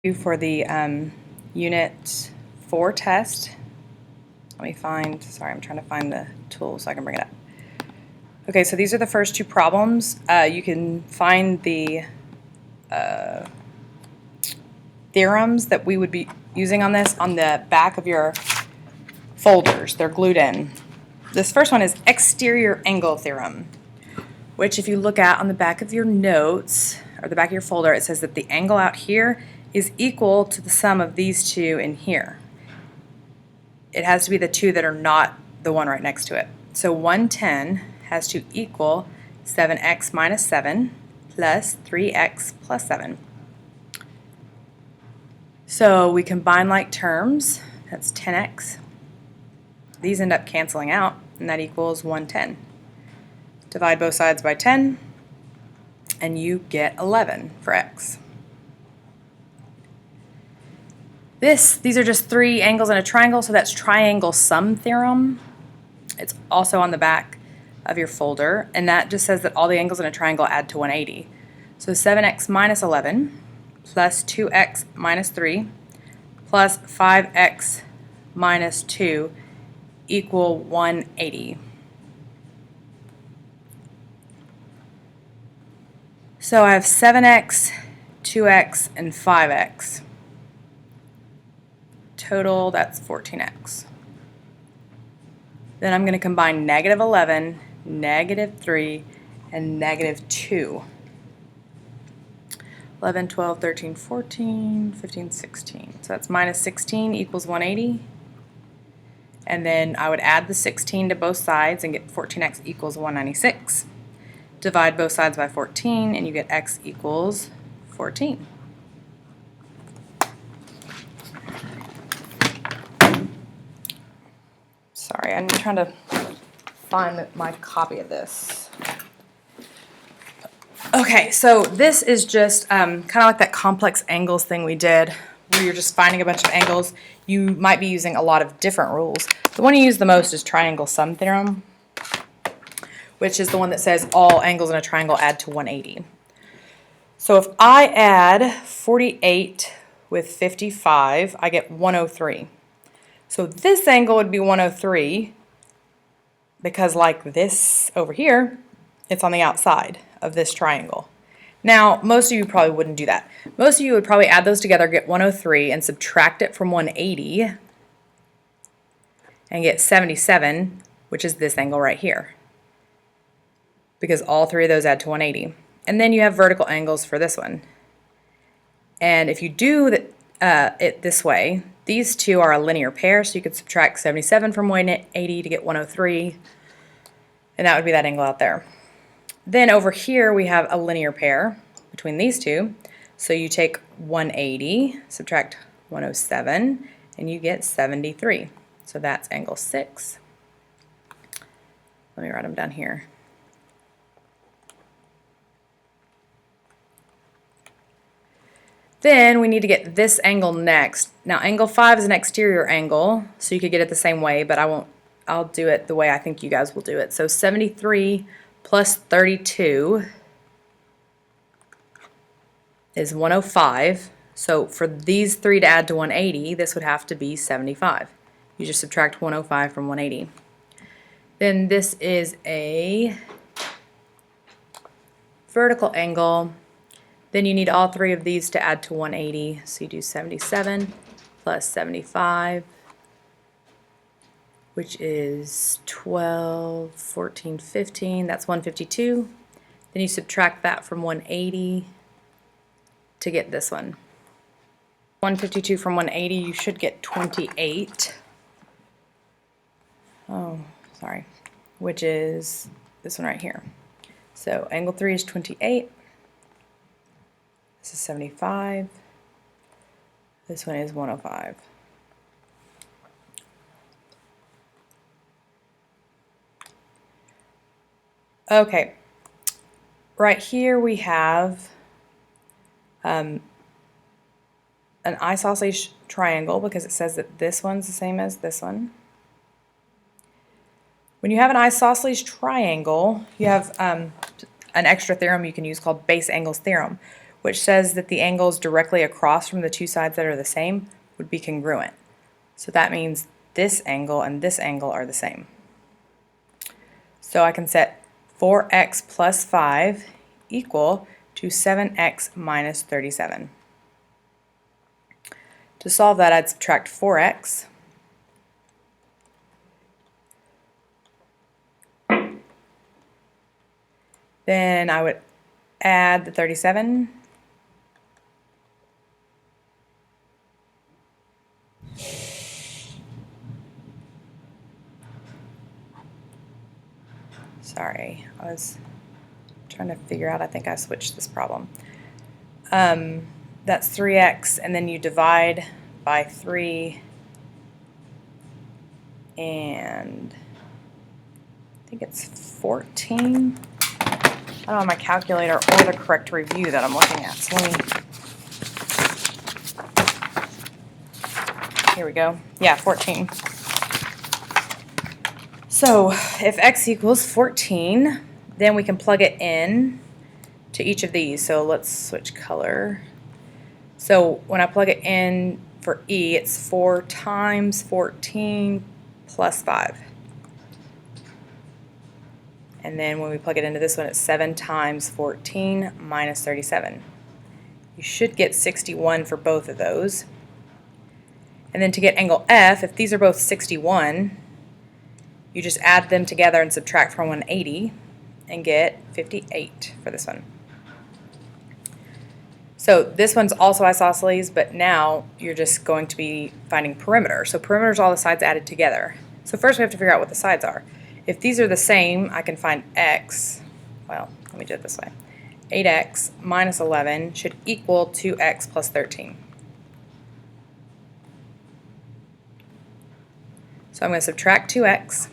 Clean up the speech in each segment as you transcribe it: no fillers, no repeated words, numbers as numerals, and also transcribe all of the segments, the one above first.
For the Unit 4 test. Let me find, sorry, I'm trying to find the tool so I can bring it up. Okay, so these are the first two problems. You can find the theorems that we would be using on this on the back of your folders. They're glued in. This first one is exterior angle theorem, which if you look at on the back of your notes, or the back of your folder, it says that the angle out here is equal to the sum of these two in here. It has to be the two that are not the one right next to it. So 110 has to equal 7x minus 7 plus 3x plus 7. So we combine like terms, that's 10x. These end up canceling out, and that equals 110. Divide both sides by 10, and you get 11 for x. These are just three angles in a triangle, so that's triangle sum theorem. It's also on the back of your folder, and that just says that all the angles in a triangle add to 180. So 7x minus 11 plus 2x minus 3 plus 5x minus 2 equal 180. So I have 7x, 2x, and 5x. Total, that's 14x. Then I'm going to combine negative 11, negative 3, and negative 2. 11, 12, 13, 14, 15, 16. So that's minus 16 equals 180. And then I would add the 16 to both sides and get 14x equals 196. Divide both sides by 14 and you get x equals 14. Sorry, I'm trying to find my copy of this. Okay, so this is just kind of like that complex angles thing we did, where you're just finding a bunch of angles. You might be using a lot of different rules. The one you use the most is triangle sum theorem, which is the one that says all angles in a triangle add to 180. So if I add 48 with 55, I get 103. So this angle would be 103 because like this over here, it's on the outside of this triangle. Now, most of you probably wouldn't do that. Most of you would probably add those together, get 103, and subtract it from 180, and get 77, which is this angle right here, because all three of those add to 180. And then you have vertical angles for this one. And if you do it this way, these two are a linear pair, so you could subtract 77 from 180 to get 103, and that would be that angle out there. Then over here we have a linear pair between these two, so you take 180, subtract 107, and you get 73. So that's angle 6. Let me write them down here. Then we need to get this angle next. Now angle 5 is an exterior angle, so you could get it the same way, but I'll do it the way I think you guys will do it. So 73 plus 32 is 105. So for these three to add to 180, this would have to be 75. You just subtract 105 from 180. Then this is a vertical angle. Then you need all three of these to add to 180. So you do 77 plus 75, which is 12, 14, 15. That's 152. Then you subtract that from 180 to get this one. 152 from 180, you should get 28. Oh, sorry. Which is this one right here. So angle 3 is 28. This is 75. This one is 105. Okay, right here we have an isosceles triangle because it says that this one's the same as this one. When you have an isosceles triangle, you have an extra theorem you can use called base angles theorem, which says that the angles directly across from the two sides that are the same would be congruent. So that means this angle and this angle are the same. So I can set 4x plus 5 equal to 7x minus 37. To solve that, I'd subtract 4x. Then I would add the 37. Sorry, I was trying to figure out, I think I switched this problem. That's 3x, and then you divide by 3, and I think it's 14. I don't have my calculator or the correct review that I'm looking at, so here we go. Yeah, 14. So if x equals 14, then we can plug it in to each of these. So let's switch color. So when I plug it in for E, it's 4 times 14 plus 5. And then when we plug it into this one, it's 7 times 14 minus 37. You should get 61 for both of those. And then to get angle F, if these are both 61, you just add them together and subtract from 180 and get 58 for this one. So this one's also isosceles, but now you're just going to be finding perimeter. So perimeter is all the sides added together. So first we have to figure out what the sides are. If these are the same, I can find x, well, let me do it this way. 8x minus 11 should equal 2x plus 13. So I'm going to subtract 2x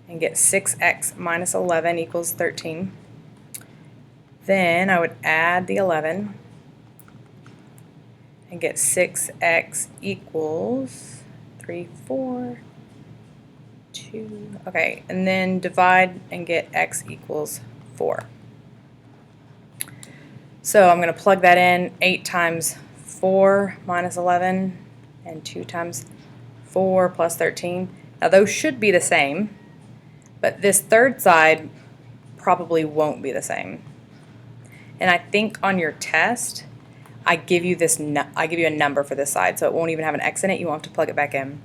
and get 6x minus 11 equals 13. Then I would add the 11 and get 6x equals 3, 4, 2. Okay, and then divide and get x equals 4. So I'm going to plug that in. 8 times 4 minus 11 and 2 times 4 plus 13. Now those should be the same, but this third side probably won't be the same. And I think on your test, I give you a number for this side, so it won't even have an x in it. You won't have to plug it back in.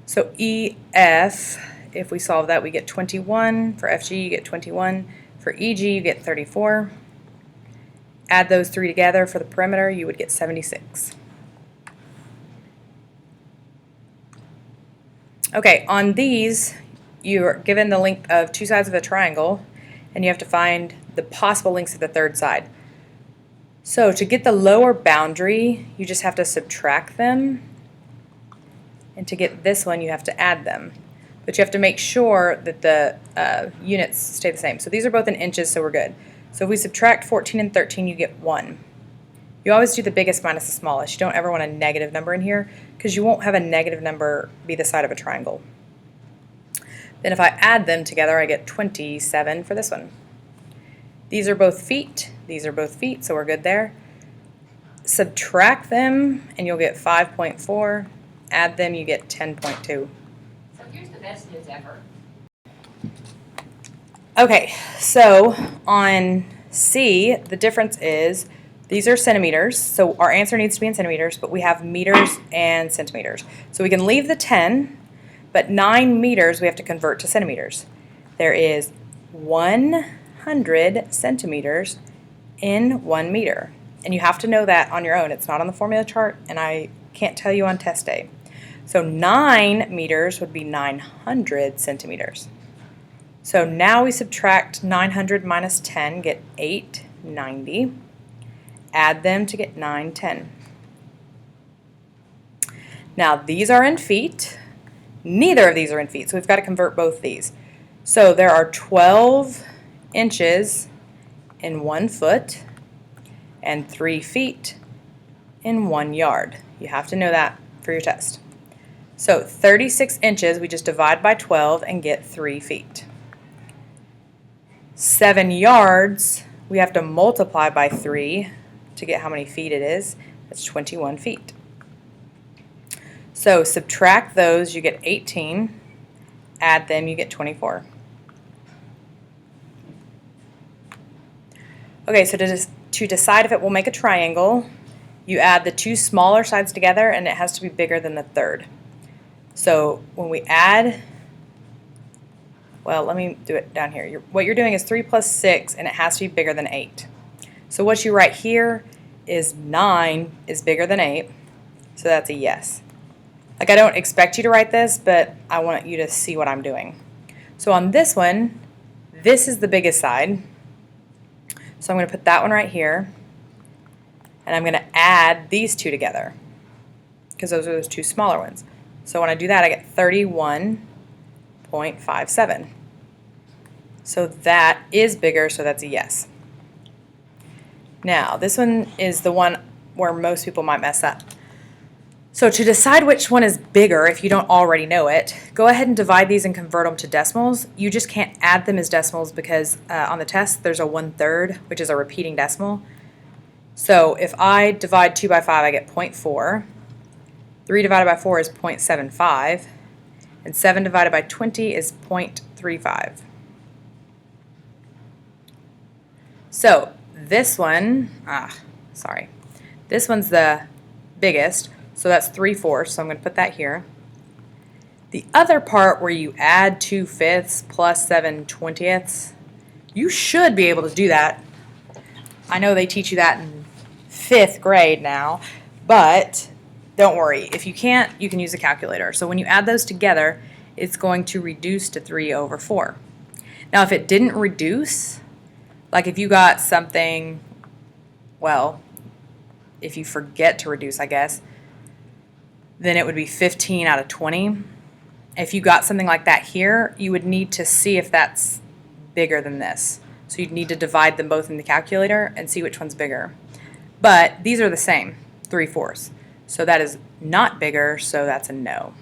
So EF, if we solve that, we get 21. For FG, you get 21. For EG, you get 34. Add those three together for the perimeter, you would get 76. Okay, on these, you're given the length of two sides of a triangle, and you have to find the possible lengths of the third side. So to get the lower boundary, you just have to subtract them, and to get this one, you have to add them. But you have to make sure that the units stay the same. So these are both in inches, so we're good. So if we subtract 14 and 13, you get 1. You always do the biggest minus the smallest. You don't ever want a negative number in here, because you won't have a negative number be the side of a triangle. Then if I add them together, I get 27 for this one. These are both feet. These are both feet, so we're good there. Subtract them, and you'll get 5.4. Add them, you get 10.2. So here's the best news ever. Okay, so on C, the difference is these are centimeters, so our answer needs to be in centimeters, but we have meters and centimeters. So we can leave the 10, but 9 meters we have to convert to centimeters. There is 100 centimeters in 1 meter, and you have to know that on your own. It's not on the formula chart, and I can't tell you on test day. So 9 meters would be 900 centimeters. So now we subtract 900 minus 10, get 890. Add them to get 910. Now these are in feet. Neither of these are in feet, so we've got to convert both these. So there are 12 inches in 1 foot and 3 feet in 1 yard. You have to know that for your test. So 36 inches, we just divide by 12 and get 3 feet. 7 yards, we have to multiply by 3 to get how many feet it is. That's 21 feet. So subtract those, you get 18. Add them, you get 24. Okay, so to decide if it will make a triangle, you add the two smaller sides together and it has to be bigger than the third. So when we add, well, let me do it down here. What you're doing is 3 plus 6 and it has to be bigger than 8. So what you write here is 9 is bigger than 8, so that's a yes. Like, I don't expect you to write this, but I want you to see what I'm doing. So on this one, this is the biggest side. So I'm going to put that one right here, and I'm going to add these two together because those are those two smaller ones. So when I do that, I get 31.57. So that is bigger, so that's a yes. Now, this one is the one where most people might mess up. So to decide which one is bigger, if you don't already know it, go ahead and divide these and convert them to decimals. You just can't add them as decimals because on the test there's a 1/3, which is a repeating decimal. So if I divide 2 by 5, I get 0.4. 3 divided by 4 is 0.75. And 7 divided by 20 is 0.35. So this one, this one's the biggest. So that's 3/4, so I'm going to put that here. The other part where you add 2/5 plus 7/20, you should be able to do that. I know they teach you that in 5th grade now, but don't worry. If you can't, you can use a calculator. So when you add those together, it's going to reduce to 3/4. Now if it didn't reduce, like if you got something, well, if you forget to reduce, I guess, then it would be 15 out of 20. If you got something like that here, you would need to see if that's bigger than this. So you'd need to divide them both in the calculator and see which one's bigger. But these are the same, 3/4. So that is not bigger, so that's a no.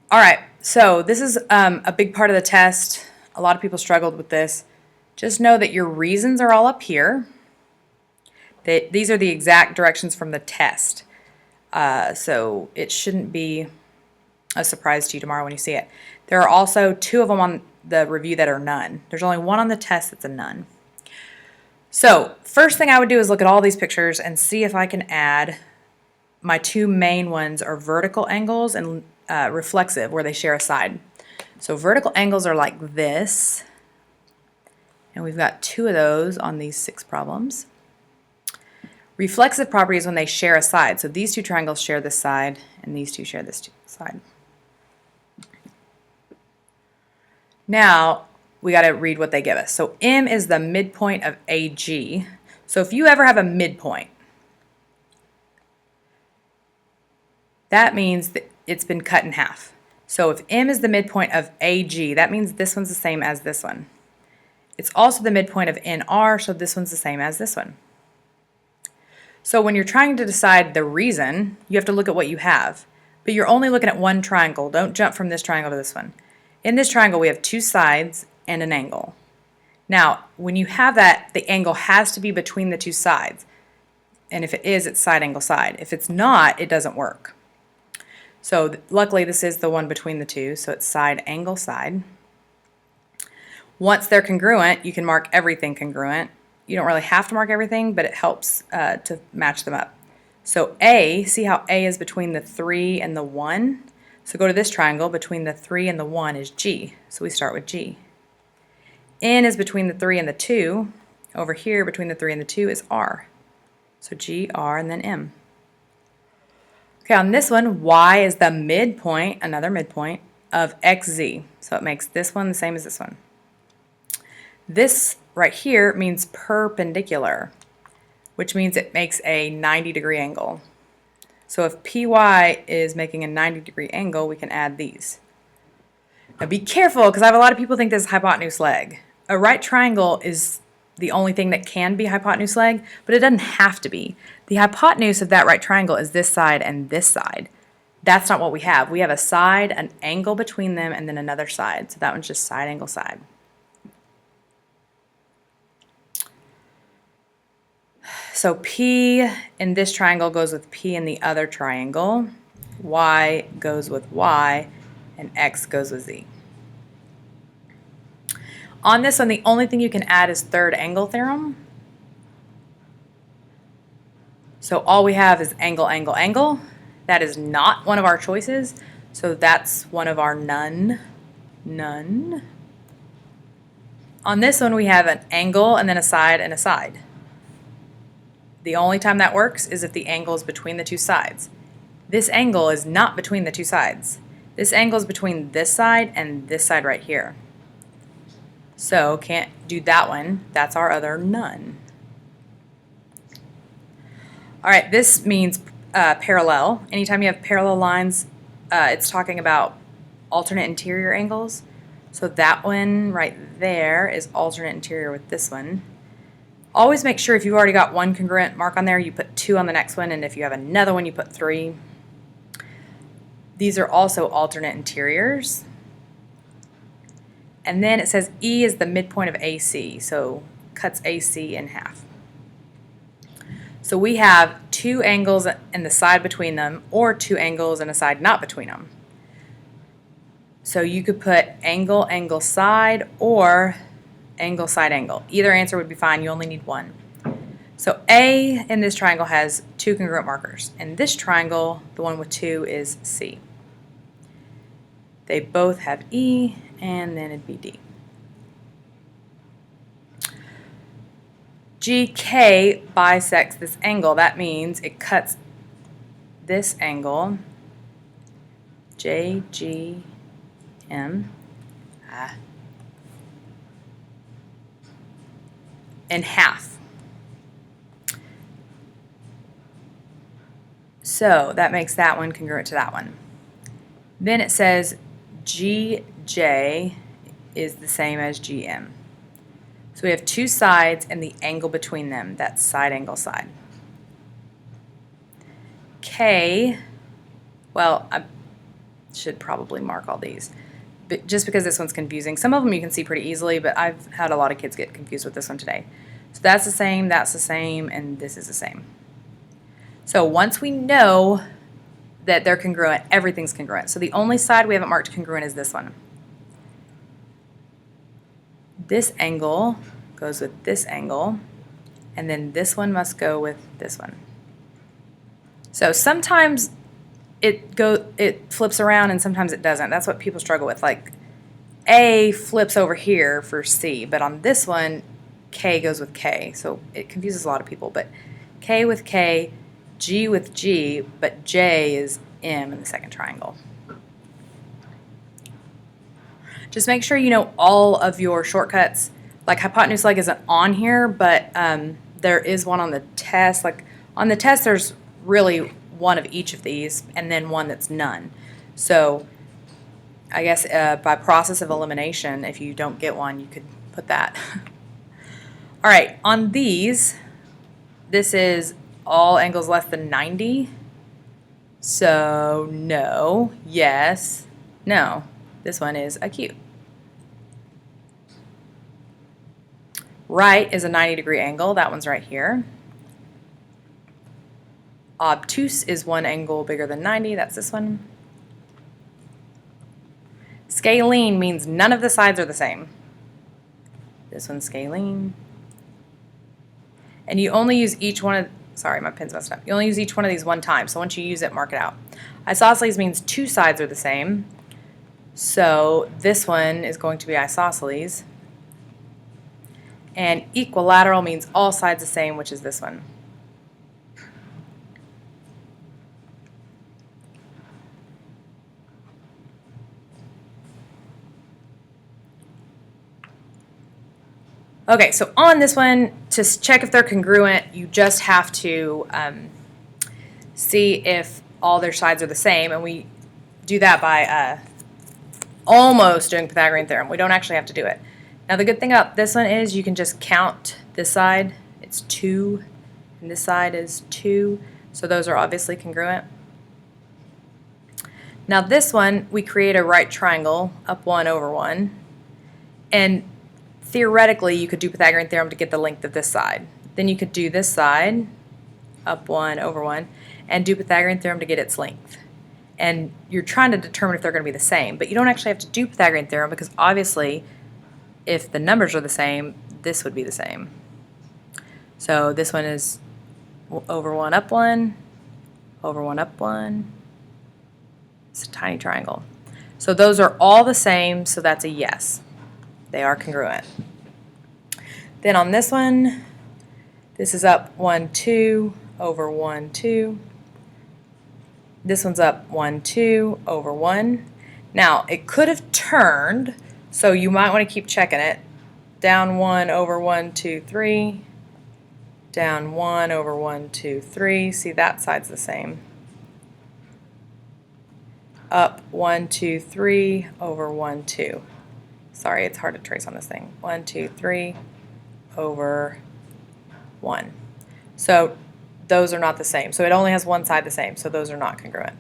All right, so this is a big part of the test. A lot of people struggled with this. Just know that your reasons are all up here. These are the exact directions from the test. So it shouldn't be a surprise to you tomorrow when you see it. There are also 2 of them on the review that are none. There's only 1 on the test that's a none. So first thing I would do is look at all these pictures and see if I can add my 2 main ones are vertical angles and reflexive, where they share a side. So vertical angles are like this, and we've got 2 of those on these 6 problems. Reflexive property is when they share a side. So these 2 triangles share this side, and these 2 share this side. Now, we got to read what they give us. So M is the midpoint of AG. So if you ever have a midpoint, that means that it's been cut in half. So if M is the midpoint of AG, that means this one's the same as this one. It's also the midpoint of NR, so this one's the same as this one. So when you're trying to decide the reason, you have to look at what you have. But you're only looking at one triangle. Don't jump from this triangle to this one. In this triangle, we have 2 sides and an angle. Now, when you have that, the angle has to be between the 2 sides. And if it is, it's side angle side. If it's not, it doesn't work. So luckily, this is the one between the 2, so it's side angle side. Once they're congruent, you can mark everything congruent. You don't really have to mark everything, but it helps to match them up. So A, see how A is between the 3 and the 1? So go to this triangle, between the 3 and the 1 is G. So we start with G. N is between the 3 and the 2. Over here, between the 3 and the 2 is R. So G, R, and then M. Okay, on this one, Y is the midpoint, another midpoint, of XZ. So it makes this one the same as this one. This right here means perpendicular, which means it makes a 90-degree angle. So if PY is making a 90-degree angle, we can add these. Now be careful, because I have a lot of people think this is hypotenuse leg. A right triangle is the only thing that can be hypotenuse leg, but it doesn't have to be. The hypotenuse of that right triangle is this side and this side. That's not what we have. We have a side, an angle between them, and then another side. So that one's just side, angle, side. So P in this triangle goes with P in the other triangle. Y goes with Y, and X goes with Z. On this one, the only thing you can add is third angle theorem. So all we have is angle, angle, angle. That is not one of our choices. So that's one of our none. None. On this one, we have an angle and then a side and a side. The only time that works is if the angle is between the two sides. This angle is not between the two sides. This angle is between this side and this side right here. So can't do that one. That's our other none. All right, this means parallel. Anytime you have parallel lines, it's talking about alternate interior angles. So that one right there is alternate interior with this one. Always make sure if you've already got one congruent mark on there, you put 2 on the next one, and if you have another one, you put 3. These are also alternate interiors. And then it says E is the midpoint of AC, so cuts AC in half. So we have 2 angles and the side between them, or 2 angles and a side not between them. So you could put angle, angle, side, or angle, side, angle. Either answer would be fine. You only need one. So A in this triangle has 2 congruent markers. In this triangle, the one with 2 is C. They both have E, and then it'd be D. GK bisects this angle. That means it cuts this angle, JGM, in half. So that makes that one congruent to that one. Then it says GJ is the same as GM. So we have 2 sides and the angle between them. That's side, angle, side. K, well, I should probably mark all these, but just because this one's confusing. Some of them you can see pretty easily, but I've had a lot of kids get confused with this one today. So that's the same, and this is the same. So once we know that they're congruent, everything's congruent. So the only side we haven't marked congruent is this one. This angle goes with this angle, and then this one must go with this one. So sometimes it flips around and sometimes it doesn't. That's what people struggle with. Like A flips over here for C, but on this one, K goes with K. So it confuses a lot of people, but K with K, G with G, but J is M in the second triangle. Just make sure you know all of your shortcuts. Like hypotenuse leg isn't on here, but there is one on the test. Like on the test, there's really one of each of these, and then one that's none. So I guess by process of elimination, if you don't get one, you could put that. All right, on these, this is all angles less than 90. So no, yes, no. This one is acute. Right is a 90-degree angle. That one's right here. Obtuse is one angle bigger than 90. That's this one. Scalene means none of the sides are the same. This one's scalene. And you only use each one of, sorry, my pen's messed up. You only use each one of these one time. So once you use it, mark it out. Isosceles means 2 sides are the same. So this one is going to be isosceles. And equilateral means all sides the same, which is this one. Okay, so on this one, to check if they're congruent, you just have to see if all their sides are the same, and we do that by almost doing Pythagorean theorem. We don't actually have to do it. Now the good thing about this one is you can just count this side. It's 2, and this side is 2, so those are obviously congruent. Now this one, we create a right triangle, up 1 over 1, and theoretically you could do Pythagorean theorem to get the length of this side. Then you could do this side, up 1 over 1, and do Pythagorean theorem to get its length. And you're trying to determine if they're going to be the same, but you don't actually have to do Pythagorean theorem because obviously if the numbers are the same, this would be the same. So this one is over 1 up 1, over 1 up 1. It's a tiny triangle. So those are all the same, so that's a yes. They are congruent. Then on this one, this is up 1, 2, over 1, 2. This one's up 1, 2, over 1. Now, it could have turned, so you might want to keep checking it. Down 1, over 1, 2, 3. Down 1, over 1, 2, 3. See, that side's the same. Up 1, 2, 3, over 1, 2. Sorry, it's hard to trace on this thing. 1, 2, 3, over 1. So those are not the same. So it only has one side the same, so those are not congruent.